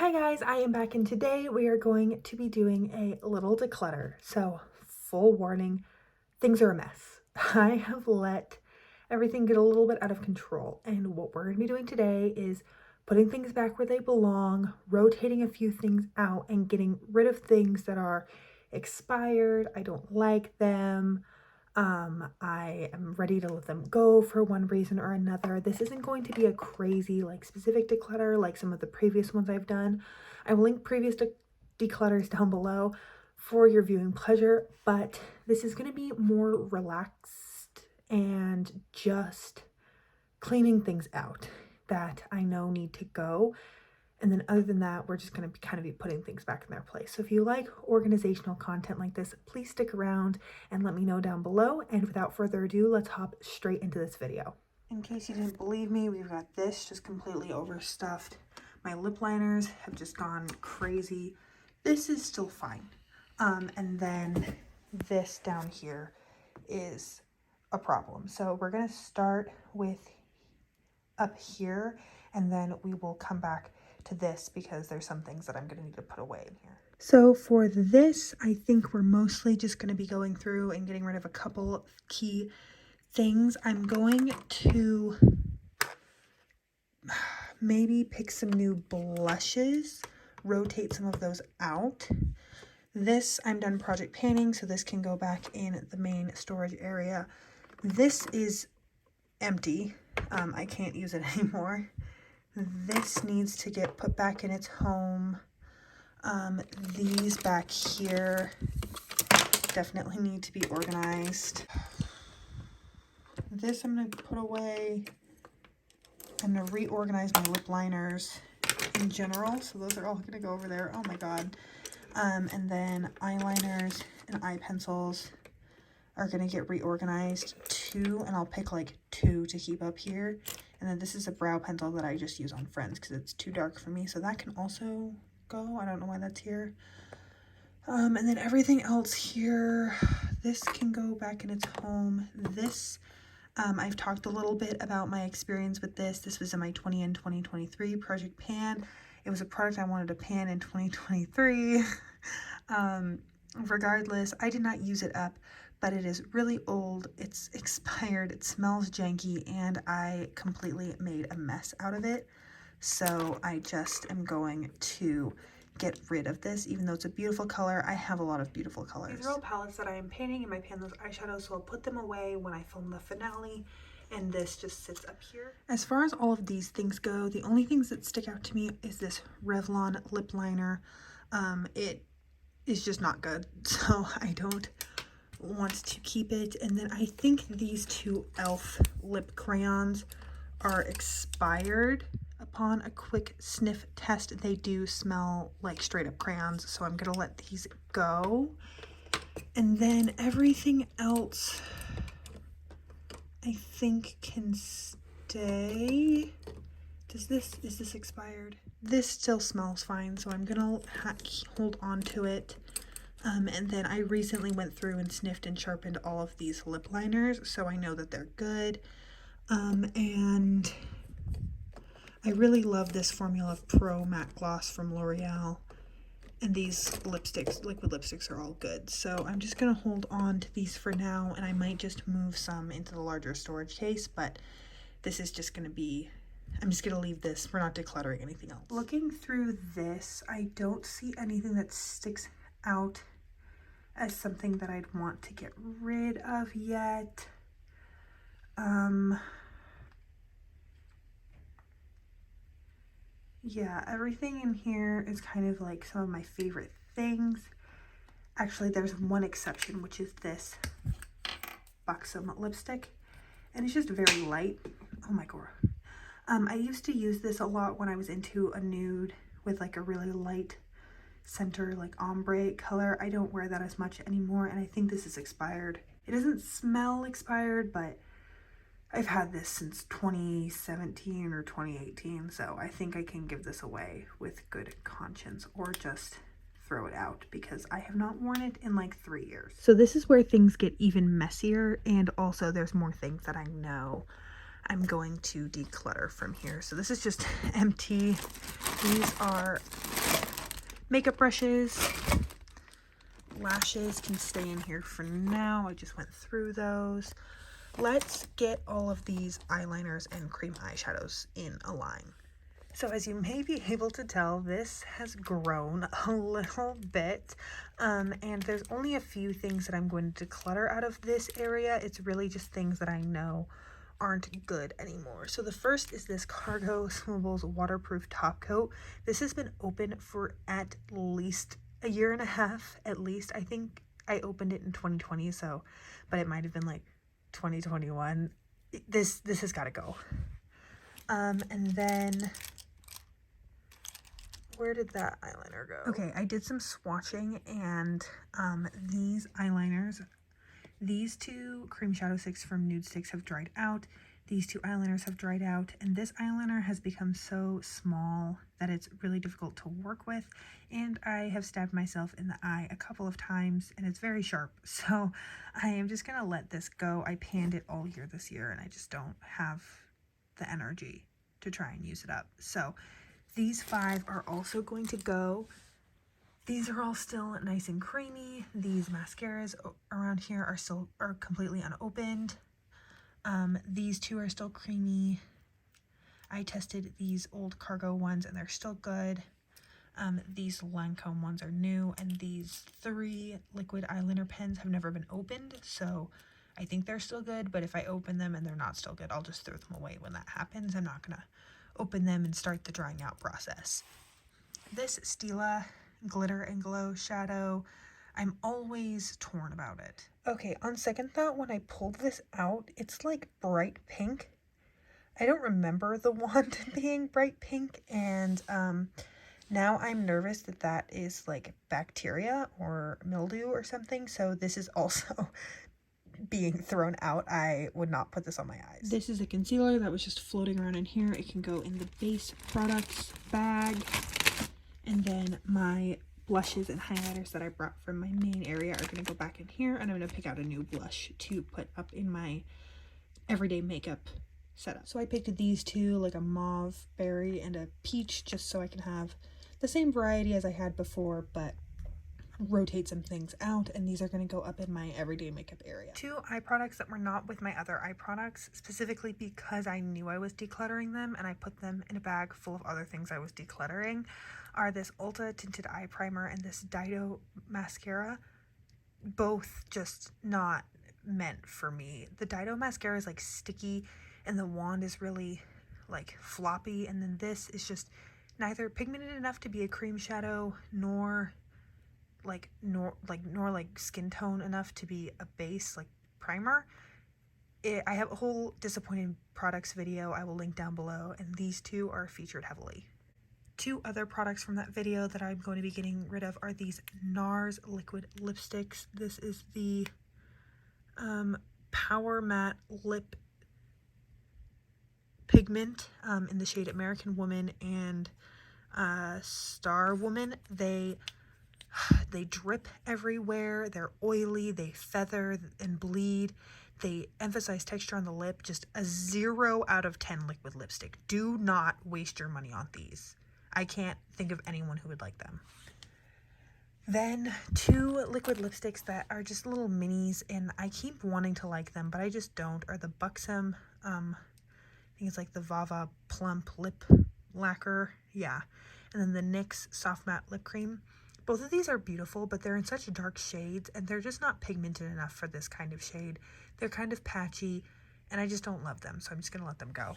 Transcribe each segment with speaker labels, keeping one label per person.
Speaker 1: Hi guys, I am back and today we are going to be doing a little declutter. So full warning, things are a mess. I have let everything get a little bit out of control, and what we're going to be doing today is putting things back where they belong, rotating a few things out, and getting rid of things that are expired. I don't like them. I am ready to let them go for one reason or another. This isn't going to be a crazy, like, specific declutter like some of the previous ones I've done. I will link previous declutters down below for your viewing pleasure, but this is going to be more relaxed and just cleaning things out that I know need to go. And then other than that, we're just going to kind of be putting things back in their place. So if you like organizational content like this, please stick around and let me know down below. And without further ado, let's hop straight into this video. In case you didn't believe me, we've got this just completely overstuffed. My lip liners have just gone crazy. This is still fine. And then this down here is a problem. So we're going to start with up here, and then we will come back to this because there's some things that I'm going to need to put away in here. So for this, I think we're mostly just going to be going through and getting rid of a couple key things. I'm going to maybe pick some new blushes, rotate some of those out. This, I'm done project panning, so this can go back in the main storage area. This is empty. I can't use it anymore. This needs to get put back in its home. These back here definitely need to be organized. This I'm going to put away. I'm going to reorganize my lip liners in general. So those are all going to go over there. Oh my god. And then eyeliners and eye pencils are going to get reorganized too. And I'll pick like 2 to keep up here. And then this is a brow pencil that I just use on Friends because it's too dark for me. So that can also go. I don't know why that's here. And then everything else here, this can go back in its home. This, I've talked a little bit about my experience with this. This was in my 20 and 2023 Project Pan. It was a product I wanted to pan in 2023. Regardless, I did not use it up, but it is really old, it's expired, it smells janky, and I completely made a mess out of it. So I just am going to get rid of this, even though it's a beautiful color. I have a lot of beautiful colors. These are all palettes that I am painting, and I pan those eyeshadows, so I'll put them away when I film the finale, and this just sits up here. As far as all of these things go, the only things that stick out to me is this Revlon lip liner. It is just not good, so I don't want to keep it. And then I think these 2 e.l.f. lip crayons are expired. Upon a quick sniff test, they do smell like straight up crayons, so I'm gonna let these go. And then everything else I think can stay. Is this expired? This still smells fine, so I'm gonna hold on to it. And then I recently went through and sniffed and sharpened all of these lip liners, so I know that they're good. And I really love this Formula Pro Matte Gloss from L'Oreal. And these lipsticks, liquid lipsticks, are all good. So I'm just going to hold on to these for now, and I might just move some into the larger storage case, but this is just going to be, I'm just going to leave this. We're not decluttering anything else. Looking through this, I don't see anything that sticks out as something that I'd want to get rid of yet. Yeah, everything in here is kind of like some of my favorite things. Actually, there's one exception, which is this Buxom lipstick, and it's just very light. Oh my god. I used to use this a lot when I was into a nude with like a really light center, like ombre color. I don't wear that as much anymore, and I think this is expired. It doesn't smell expired, but I've had this since 2017 or 2018, so I think I can give this away with good conscience, or just throw it out because I have not worn it in like 3 years. So this is where things get even messier, and also there's more things that I know I'm going to declutter from here. So this is just empty. These are makeup brushes. Lashes can stay in here for now. I just went through those. Let's get all of these eyeliners and cream eyeshadows in a line. So as you may be able to tell, this has grown a little bit, and there's only a few things that I'm going to declutter out of this area. It's really just things that I know aren't good anymore. So the first is this Cargo Swimmable waterproof top coat. This has been open for at least a year and a half, at least. I think I opened it in 2020, so, but it might have been like 2021. This has got to go. And then where did that eyeliner go? Okay, I did some swatching, and these eyeliners, these two cream shadow sticks from Nude Sticks have dried out. These two eyeliners have dried out, and this eyeliner has become so small that it's really difficult to work with, and I have stabbed myself in the eye a couple of times, and it's very sharp, so I am just gonna let this go. I panned it all year this year, and I just don't have the energy to try and use it up. So these 5 are also going to go. These are all still nice and creamy. These mascaras around here are completely unopened. These 2 are still creamy. I tested these old Cargo ones and they're still good. These Lancome ones are new, and these 3 liquid eyeliner pens have never been opened, so I think they're still good, but if I open them and they're not still good, I'll just throw them away when that happens. I'm not gonna open them and start the drying out process. This Stila Glitter and Glow shadow, I'm always torn about it. Okay, on second thought, when I pulled this out, it's like bright pink. I don't remember the wand being bright pink, and now I'm nervous that that is like bacteria or mildew or something, so this is also being thrown out. I would not put this on my eyes. This is a concealer that was just floating around in here. It can go in the base products bag. And then my blushes and highlighters that I brought from my main area are going to go back in here, and I'm going to pick out a new blush to put up in my everyday makeup setup. So I picked these 2, like a mauve berry and a peach, just so I can have the same variety as I had before, but rotate some things out, and these are going to go up in my everyday makeup area. 2 eye products that were not with my other eye products, specifically because I knew I was decluttering them and I put them in a bag full of other things I was decluttering, are this Ulta Tinted Eye Primer and this Dido Mascara. Both just not meant for me. The Dido Mascara is like sticky, and the wand is really like floppy, and then this is just neither pigmented enough to be a cream shadow, nor like skin tone enough to be a base like primer. I have a whole disappointed products video I will link down below, and these 2 are featured heavily. 2 other products from that video that I'm going to be getting rid of are these NARS liquid lipsticks. This is the Power Matte Lip Pigment in the shade American Woman and Star Woman. They drip everywhere, they're oily, they feather and bleed, they emphasize texture on the lip. Just a 0 out of 10 liquid lipstick. Do not waste your money on these. I can't think of anyone who would like them. Then 2 liquid lipsticks that are just little minis, and I keep wanting to like them, but I just don't, are the Buxom, I think it's like the Vava Plump Lip Lacquer, yeah, and then the NYX Soft Matte Lip Cream. Both of these are beautiful, but they're in such dark shades, and they're just not pigmented enough for this kind of shade. They're kind of patchy, and I just don't love them, so I'm just going to let them go.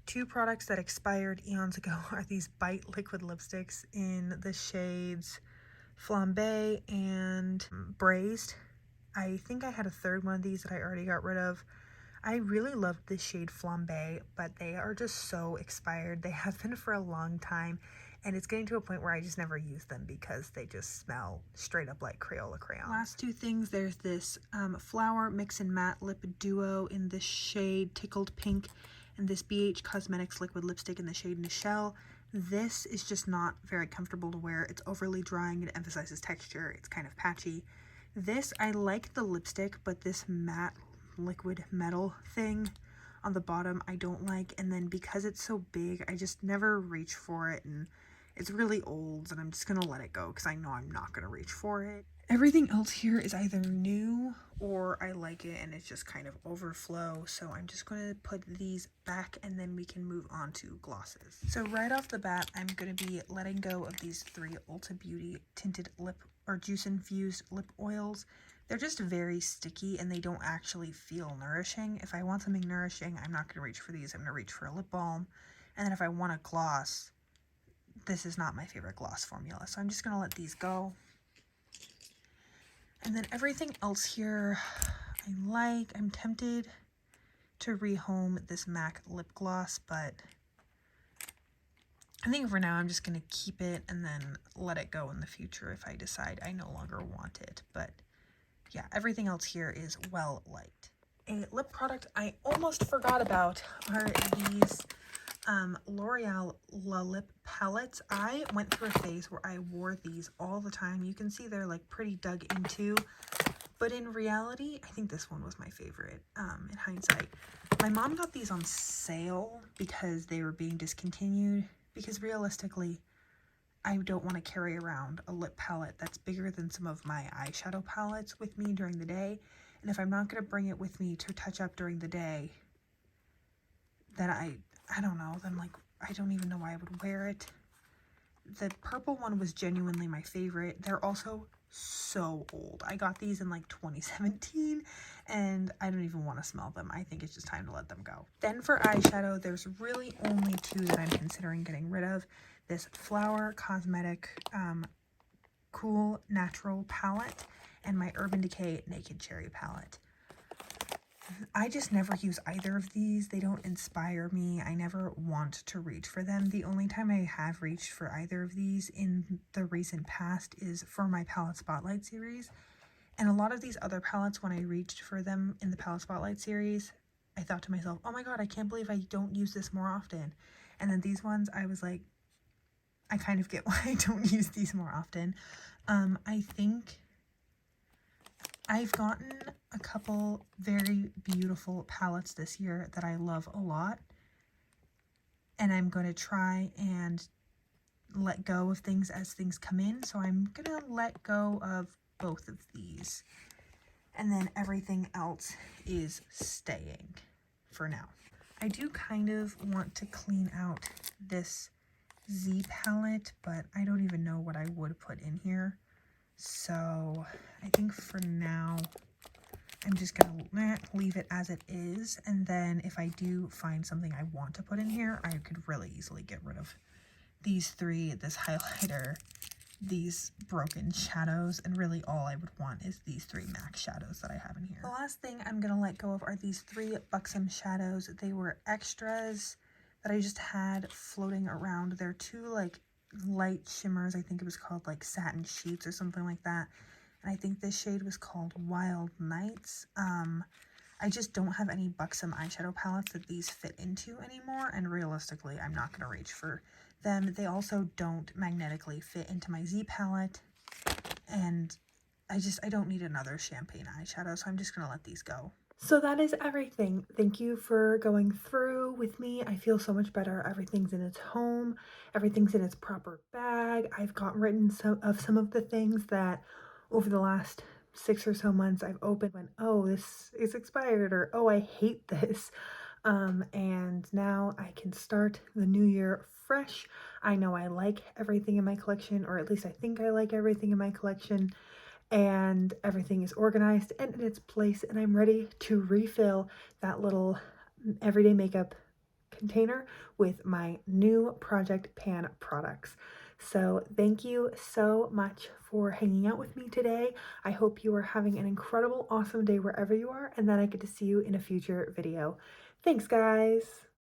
Speaker 1: 2 products that expired eons ago are these Bite liquid lipsticks in the shades Flambe and Braised. I think I had a third one of these that I already got rid of. I really love this shade Flambe, but they are just so expired. They have been for a long time, and it's getting to a point where I just never use them because they just smell straight up like Crayola crayon. Last 2 things, there's this Flower Mix and Matte Lip Duo in the shade Tickled Pink, and this BH Cosmetics liquid lipstick in the shade Nichelle. This is just not very comfortable to wear. It's overly drying, it emphasizes texture, it's kind of patchy. This, I like the lipstick, but this matte liquid metal thing on the bottom I don't like, and then because it's so big, I just never reach for it, and it's really old, and I'm just gonna let it go because I know I'm not gonna reach for it. Everything else here is either new or I like it and it's just kind of overflow, so I'm just going to put these back and then we can move on to glosses. So right off the bat, I'm going to be letting go of these 3 Ulta Beauty tinted lip or juice infused lip oils. They're just very sticky and they don't actually feel nourishing. If I want something nourishing, I'm not going to reach for these. I'm going to reach for a lip balm. And then if I want a gloss, this is not my favorite gloss formula, so I'm just going to let these go. And then everything else here I like. I'm tempted to rehome this MAC lip gloss, but I think for now I'm just going to keep it and then let it go in the future if I decide I no longer want it. But yeah, everything else here is well liked. A lip product I almost forgot about are these L'Oreal La Lip palettes. I went through a phase where I wore these all the time. You can see they're like pretty dug into, but in reality, I think this one was my favorite in hindsight. My mom got these on sale because they were being discontinued, because realistically, I don't want to carry around a lip palette that's bigger than some of my eyeshadow palettes with me during the day. And if I'm not going to bring it with me to touch up during the day, then I don't know, then like, I don't even know why I would wear it. The purple one was genuinely my favorite. They're also so old. I got these in like 2017 and I don't even want to smell them. I think it's just time to let them go. Then for eyeshadow, there's really only 2 that I'm considering getting rid of. This Flower Cosmetic Cool Natural palette and my Urban Decay Naked Cherry palette. I just never use either of these. They don't inspire me. I never want to reach for them. The only time I have reached for either of these in the recent past is for my Palette Spotlight series. And a lot of these other palettes, when I reached for them in the Palette Spotlight series, I thought to myself, oh my god, I can't believe I don't use this more often. And then these ones, I was like, I kind of get why I don't use these more often. I think I've gotten a couple very beautiful palettes this year that I love a lot, and I'm going to try and let go of things as things come in, so I'm going to let go of both of these, and then everything else is staying for now. I do kind of want to clean out this Z palette, but I don't even know what I would put in here. So I think for now, I'm just going to leave it as it is. And then if I do find something I want to put in here, I could really easily get rid of these 3, this highlighter, these broken shadows, and really all I would want is these 3 MAC shadows that I have in here. The last thing I'm going to let go of are these 3 Buxom shadows. They were extras that I just had floating around. They're 2 like light shimmers. I think it was called like Satin Sheets or something like that. And I think this shade was called Wild Nights. I just don't have any Buxom eyeshadow palettes that these fit into anymore, and realistically, I'm not going to reach for them. They also don't magnetically fit into my Z palette, and I don't need another champagne eyeshadow, so I'm just going to let these go. So that is everything. Thank you for going through with me. I feel so much better. Everything's in its home. Everything's in its proper bag. I've gotten rid of some of the things that over the last 6 or so months I've opened when, oh, this is expired, or oh, I hate this. And now I can start the new year fresh. I know I like everything in my collection, or at least I think I like everything in my collection, and everything is organized and in its place, and I'm ready to refill that little everyday makeup container with my new Project Pan products. So thank you so much for hanging out with me today. I hope you are having an incredible, awesome day wherever you are, and that I get to see you in a future video. Thanks, guys.